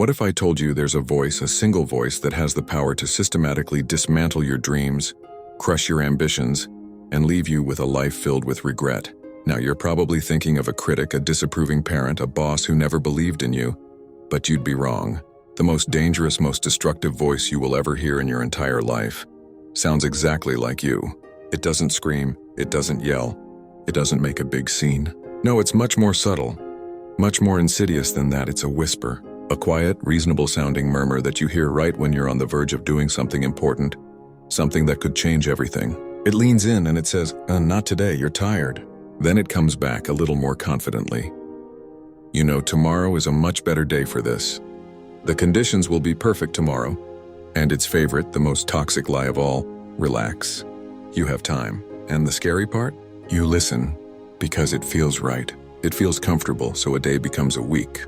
What if I told you there's a voice, a single voice, that has the power to systematically dismantle your dreams, crush your ambitions, and leave you with a life filled with regret? Now, you're probably thinking of a critic, a disapproving parent, a boss who never believed in you, but you'd be wrong. The most dangerous, most destructive voice you will ever hear in your entire life sounds exactly like you. It doesn't scream, it doesn't yell, it doesn't make a big scene. No, it's much more subtle, much more insidious than that. It's a whisper, a quiet, reasonable-sounding murmur that you hear right when you're on the verge of doing something important, something that could change everything. It leans in and it says, not today, you're tired. Then it comes back a little more confidently. You know, tomorrow is a much better day for this. The conditions will be perfect tomorrow. And its favorite, the most toxic lie of all, relax. You have time. And the scary part? You listen because it feels right. It feels comfortable, so a day becomes a week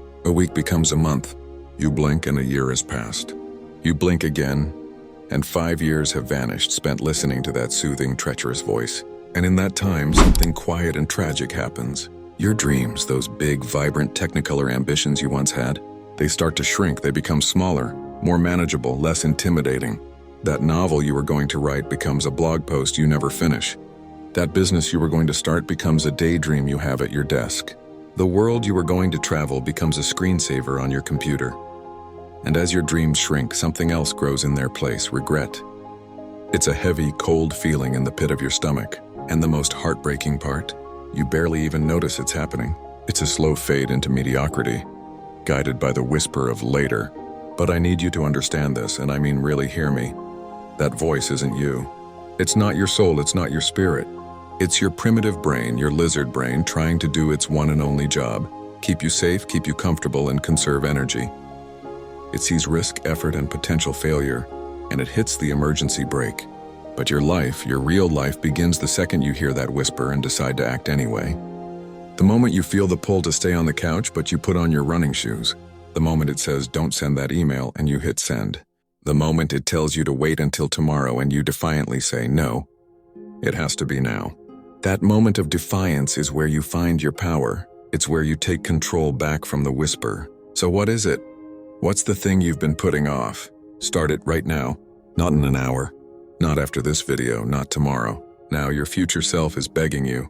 becomes a month. You blink and a year has passed. You blink again, and 5 years have vanished spent listening to that soothing, treacherous voice. And in that time, something quiet and tragic happens. Your dreams, those big, vibrant, technicolor ambitions you once had, they start to shrink. They become smaller, more manageable, less intimidating. That novel you were going to write becomes a blog post you never finish. That business you were going to start becomes a daydream you have at your desk. The world you were going to travel becomes a screensaver on your computer. And as your dreams shrink, something else grows in their place: regret. It's a heavy, cold feeling in the pit of your stomach. And the most heartbreaking part? You barely even notice it's happening. It's a slow fade into mediocrity, guided by the whisper of later. But I need you to understand this, and I mean really hear me. That voice isn't you. It's not your soul, it's not your spirit. It's your primitive brain, your lizard brain, trying to do its one and only job: keep you safe, keep you comfortable, and conserve energy. It sees risk, effort, and potential failure, and it hits the emergency brake. But your life, your real life, begins the second you hear that whisper and decide to act anyway. The moment you feel the pull to stay on the couch, but you put on your running shoes. The moment it says, don't send that email, and you hit send. The moment it tells you to wait until tomorrow, and you defiantly say, no, it has to be now. That moment of defiance is where you find your power. It's where you take control back from the whisper. So what is it? What's the thing you've been putting off? Start it right now. Not in an hour. Not after this video, not tomorrow. Now your future self is begging you.